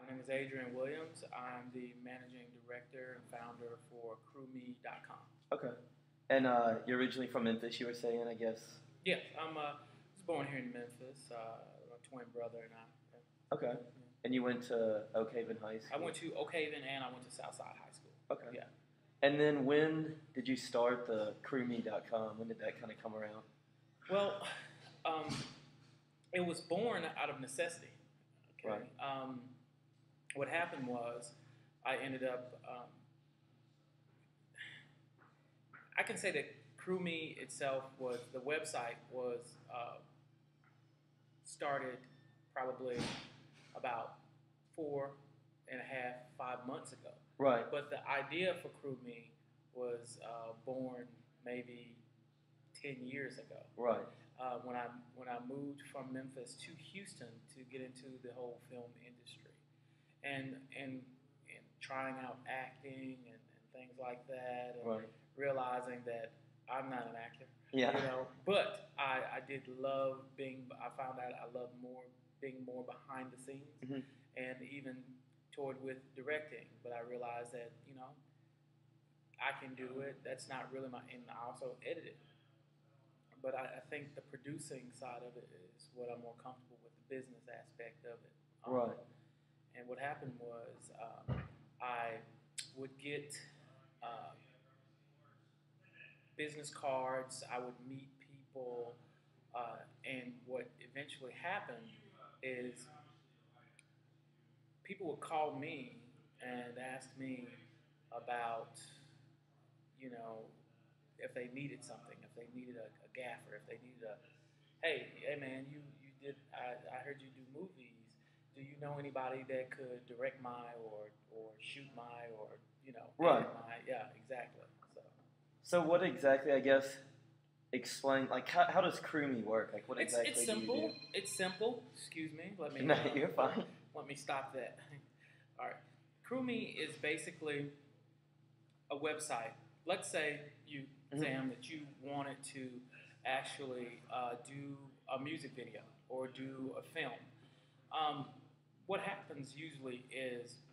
My name is Adriane Williams. I'm the managing director and founder for crewme.com. Okay. And you're originally from Memphis, you were saying, I guess. Yeah, I was born here in Memphis. My twin brother and I. Yeah. Okay. Yeah. And you went to Oak Haven High School? I went to Oak Haven and I went to Southside High School. Okay. Yeah. And then when did you start the crewme.com? When did that kind of come around? Well, it was born out of necessity. Okay. Right. What happened was I ended up, I can say that CrewMe itself was, the website was started probably about 4.5, 5 months ago. Right. But the idea for CrewMe was born maybe 10 years ago. Right. When I moved from Memphis to Houston to get into the whole film industry, and trying out acting and things like that, and right. realizing that I'm not an actor. Yeah. You know, but I did love being. I found out I love being more behind the scenes, mm-hmm. and even toward with directing. But I realized that I can do it. That's not really my. And I also edited. But I think the producing side of it is what I'm more comfortable with, the business aspect of it. Right. And what happened was I would get business cards. I would meet people. And what eventually happened is people would call me and ask me about, if they needed something, if they needed a gaffer, if they needed hey man, you did, I heard you do movies. Do you know anybody that could direct my or shoot my or right. my? Yeah, exactly. So what exactly, I guess, explain, like how does CrewMe work? Like what exactly it's simple. do you do? It's simple. Excuse me. Let me. No, you're fine. Let me stop that. All right. CrewMe is basically a website. Let's say you, mm-hmm. Sam, that you wanted to actually do a music video or do a film. What happens usually is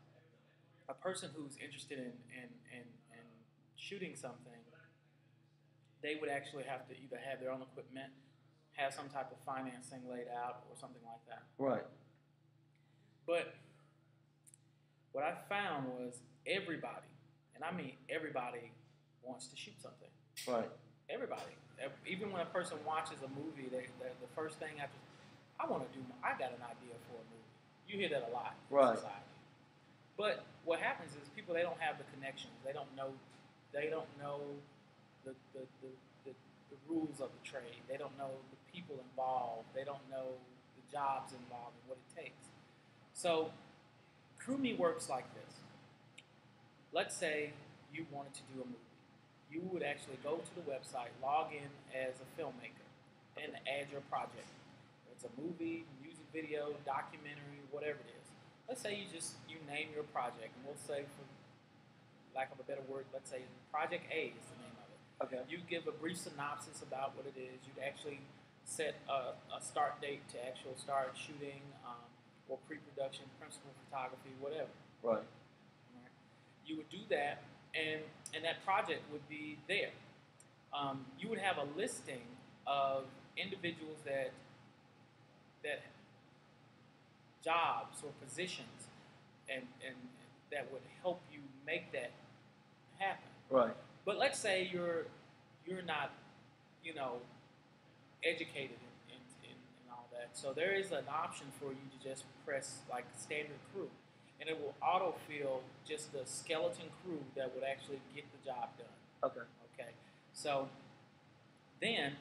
a person who's interested in shooting something, they would actually have to either have their own equipment, have some type of financing laid out, or something like that. Right. But what I found was everybody, and I mean everybody, wants to shoot something. Right. Everybody. Even when a person watches a movie, the first thing after, I got an idea for a movie. You hear that a lot in right. society. But what happens is people, they don't have the connections. They don't know the rules of the trade. They don't know the people involved. They don't know the jobs involved and what it takes. So CrewMe works like this. Let's say you wanted to do a movie. You would actually go to the website, log in as a filmmaker, and add your project. It's a movie, music video, documentary, whatever it is. Let's say you name your project, and we'll say, for lack of a better word, let's say Project A is the name of it. Okay. You give a brief synopsis about what it is. You'd actually set a start date to actually start shooting, or pre-production, principal photography, whatever. Right. You would do that, and that project would be there. You would have a listing of individuals that jobs or positions and that would help you make that happen. Right. But let's say you're not, educated in all that. So there is an option for you to just press like standard crew, and it will autofill just the skeleton crew that would actually get the job done. Okay. Okay. So then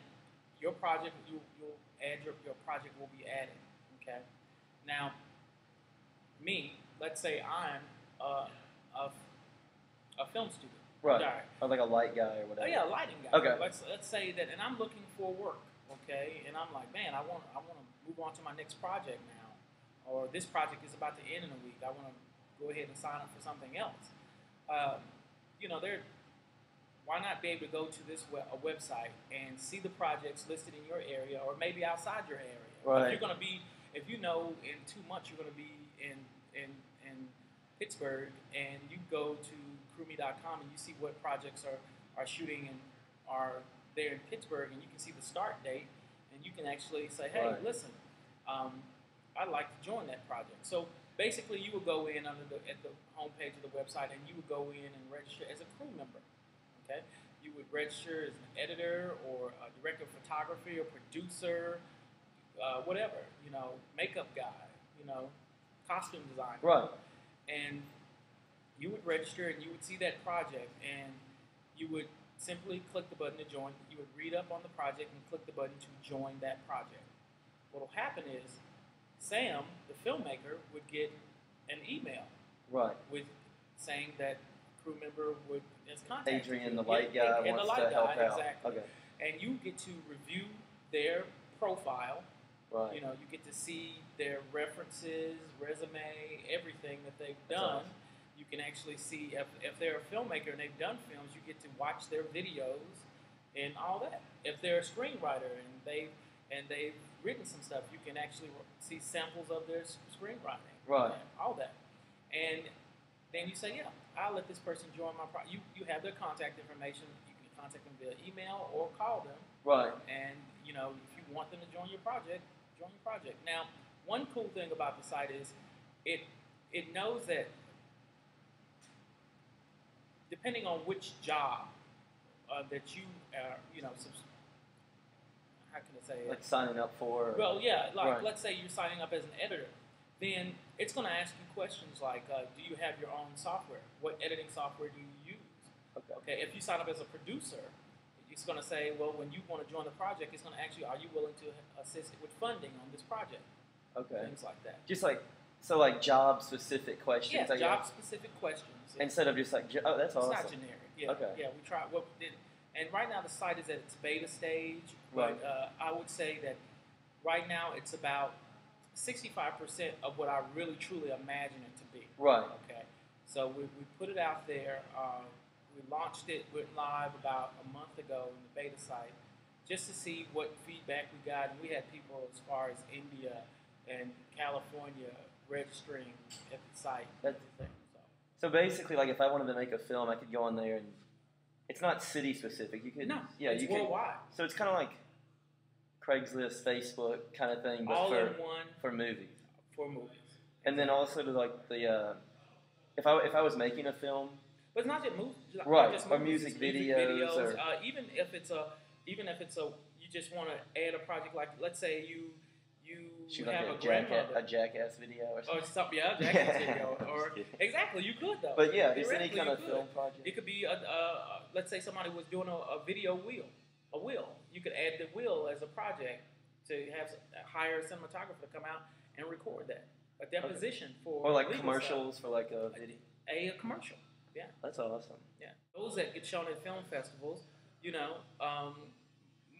your project, you'll add your project will be added. Okay. Now, let's say I'm a film student. Right. Or like a light guy or whatever. Oh yeah, a lighting guy. Okay. Let's say that, and I'm looking for work. Okay, and I'm like, man, I want to move on to my next project now, or this project is about to end in a week. I want to go ahead and sign up for something else. Why not be able to go to a website and see the projects listed in your area, or maybe outside your area? Right. If you know in 2 months you're going to be in in Pittsburgh, and you go to crewme.com and you see what projects are shooting and are there in Pittsburgh, and you can see the start date, and you can actually say, hey, Right. listen, I'd like to join that project. So basically, you would go in at the homepage of the website, and you would go in and register as a crew member. Okay, you would register as an editor or a director of photography or producer, whatever, makeup guy, costume designer. Right. And you would register, and you would see that project, and you would simply click the button to join. You would read up on the project and click the button to join that project. What will happen is Sam, the filmmaker, would get an email Right. with saying that a crew member is contacted Adriane, the light guy, and the wants light to help guy, out. exactly. Okay. And you get to review their profile. Right. You get to see their references, resume, everything that they've done. You can actually see if they're a filmmaker and they've done films, you get to watch their videos and all that. If they're a screenwriter and they've written some stuff, you can actually see samples of their screenwriting. Right. And all that. And then you say, yeah, I'll let this person join my project. You have their contact information. You can contact them via email or call them. Right. And, if you want them to join your project, join your project. Now, one cool thing about the site is it knows that depending on which job that you are, how can I say it? Like signing up for. Well, yeah, Right. let's say you're signing up as an editor, then it's going to ask you questions like, do you have your own software? What editing software do you use? Okay. If you sign up as a producer, it's going to say, well, when you want to join the project, it's going to ask you, are you willing to assist with funding on this project? Okay. Things like that. Just like job specific questions. Yeah, I guess. job specific questions. Instead of just like, oh, that's awesome. It's not generic. Yeah. Okay. Yeah, we tried what we did, and right now the site is at its beta stage. Right. But I would say that right now it's about 65% of what I really truly imagine it to be. Right. Okay. So we put it out there. We launched it, went live about a month ago in the beta site, just to see what feedback we got. And we had people as far as India and California registering at the site. That's so basically, like if I wanted to make a film, I could go on there and it's not city specific. You could it's worldwide. So it's kind of like Craigslist, Facebook kind of thing, but all in one for movies. For movies. And then also to like the if I was making a film. But it's not just movies, right? Just or movies, music videos, or even if it's a you just want to add a project, like let's say you shoot have like a Jackass video or something. Or something, yeah, Jackass video, or exactly, you could though. But yeah, just any kind of film project. It could be let's say somebody was doing a video wheel, a wheel. You could add the wheel as a project to hire a cinematographer to come out and record that. A deposition for or like commercials for like a video. A commercial. Yeah. That's awesome. Yeah. Those that get shown at film festivals,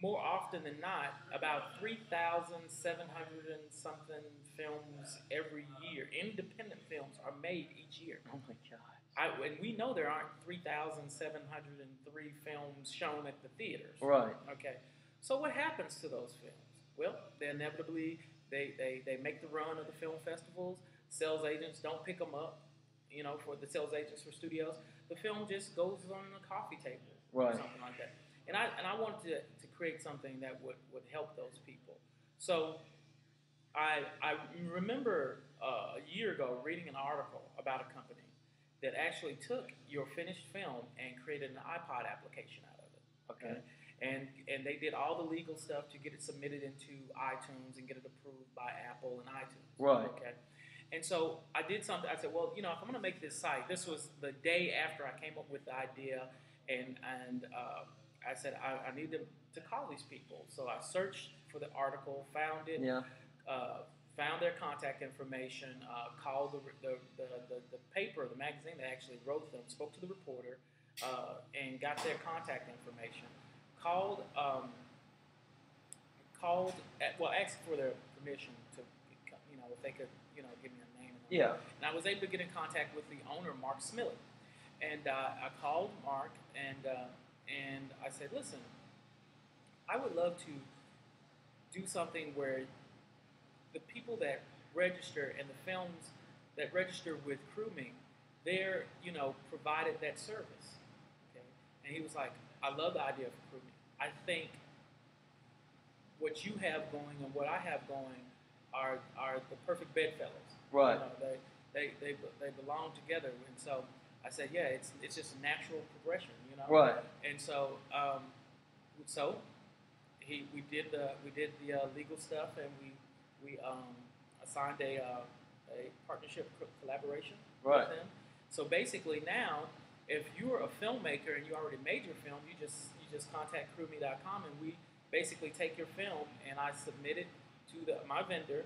more often than not, about 3,700 and something films every year, independent films, are made each year. Oh my gosh. And we know there aren't 3,703 films shown at the theaters. Right. Okay. So what happens to those films? Well, they inevitably, they make the run of the film festivals. Sales agents don't pick them up. For the sales agents for studios, the film just goes on the coffee table or something like that. And I wanted to create something that would help those people. So I remember a year ago reading an article about a company that actually took your finished film and created an iPod application out of it. Okay. And they did all the legal stuff to get it submitted into iTunes and get it approved by Apple and iTunes. Right. Okay. And so I did something. I said, well, if I'm going to make this site, this was the day after I came up with the idea, and I said I need to call these people. So I searched for the article, found it, found their contact information, called the paper, the magazine that actually wrote them, spoke to the reporter, and got their contact information. Asked for their permission to, if they could, give me a name. And I was able to get in contact with the owner, Mark Smiley. And I called Mark, and I said, listen, I would love to do something where the people that register and the films that registered with CrewMe, they're, provided that service. Okay? And he was like, I love the idea of CrewMe. I think what you have going and what I have going are the perfect bedfellows. Right. They belong together. And so I said, yeah, it's just a natural progression, Right. And so we did the legal stuff, and we assigned a partnership collaboration Right. with them. So basically now, if you're a filmmaker and you already made your film, you just contact crewme.com, and we basically take your film and I submit it to my vendor.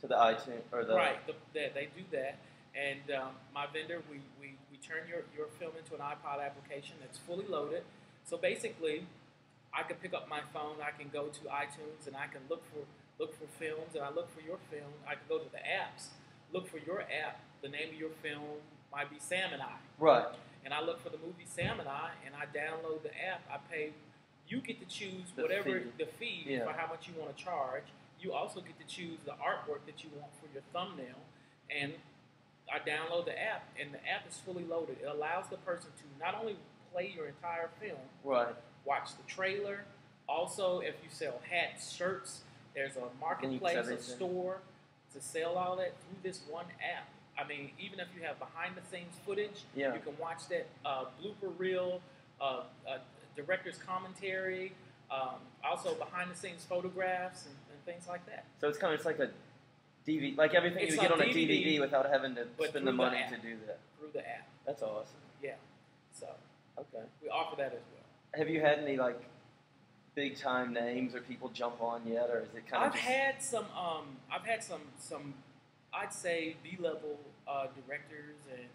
To the iTunes or the right. They do that, and my vendor we turn your film into an iPod application that's fully loaded. So basically, I can pick up my phone, I can go to iTunes, and I can look for films, and I look for your film. I can go to the apps, look for your app. The name of your film might be Sam and I. Right. And I look for the movie Sam and I download the app. I pay. You get to choose whatever the fee for how much you want to charge. You also get to choose the artwork that you want for your thumbnail. And I download the app, and the app is fully loaded. It allows the person to not only play your entire film, right, watch the trailer. Also, if you sell hats, shirts, there's a marketplace, a store to sell all that through this one app. I mean, even if you have behind-the-scenes footage, you can watch that blooper reel, director's commentary, also behind-the-scenes photographs and things like that. So it's kind of like a DVD, like everything you get on a DVD without having to spend the money to do that. Through the app. That's awesome. Yeah. So okay, we offer that as well. Have you had any like big time names or people jump on yet, or is it kind of? I've had some. I'd say B-level directors and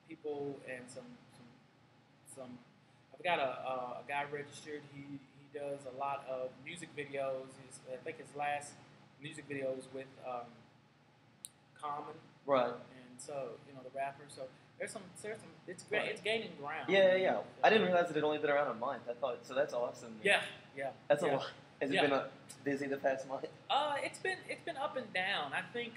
people and some. I've got a guy registered. He does a lot of music videos. I think his last music video was with Common. Right. And so the rapper. So there's some. It's gaining ground. Yeah. I didn't realize it had only been around a month. I thought so. That's awesome. Yeah. That's a lot. Has it been busy the past month? It's been up and down. I think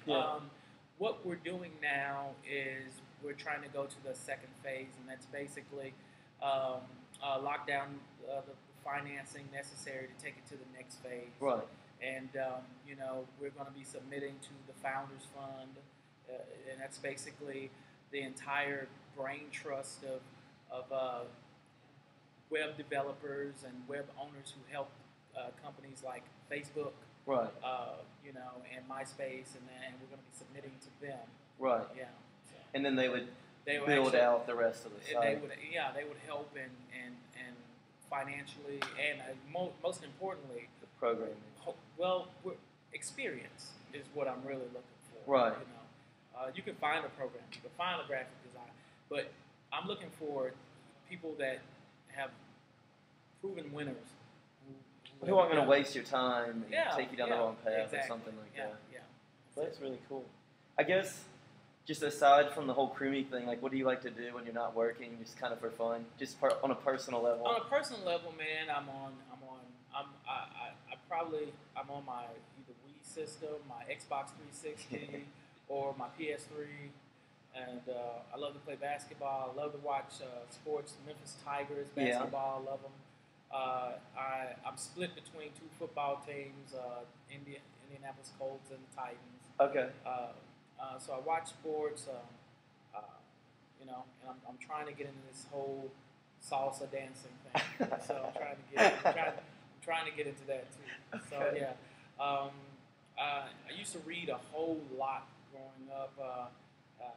what we're doing now is we're trying to go to the second phase, and that's basically lock down the financing necessary to take it to the next phase. Right. And we're going to be submitting to the Founders Fund, and that's basically the entire brain trust of web developers and web owners who help companies like Facebook, right? And MySpace, and we're going to be submitting to them. Right. Yeah. So and then they would build out the rest of the site. They would help and financially and most importantly, the programming. Well, experience is what I'm really looking for. Right. You can find a program, you can find a graphic design, but I'm looking for people that have proven winners. Who aren't going to waste your time and take you down the wrong path or something like that. Yeah. That's really cool. I guess, just aside from the whole CrewMe thing, like, what do you like to do when you're not working, just kind of for fun, just on a personal level? On a personal level, man, I'm on my either Wii system, my Xbox 360, or my PS3, and I love to play basketball. I love to watch sports. Memphis Tigers basketball. I love them. I'm split between two football teams, Indianapolis Colts and the Titans. Okay. So I watch sports, and I'm trying to get into this whole salsa dancing thing. So I'm trying to get into that too. So okay. I used to read a whole lot growing up.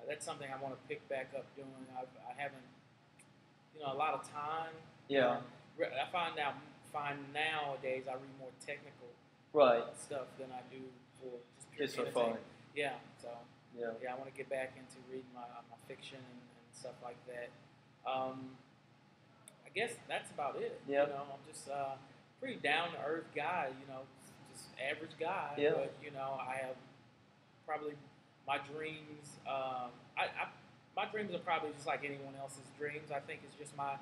That's something I want to pick back up doing. I haven't, a lot of time. Yeah. I find nowadays I read more technical stuff than I do for just for fun. Yeah. So yeah, I want to get back into reading my fiction and stuff like that. I guess that's about it. Yeah. I'm just pretty down to earth guy. Just average guy. Yeah. But I have probably my dreams. My dreams are probably just like anyone else's dreams. I think it's just my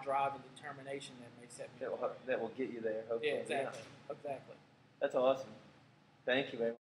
drive and determination that may set me apart. That will get you there, hopefully. Yeah, exactly. That's awesome. Thank you very much.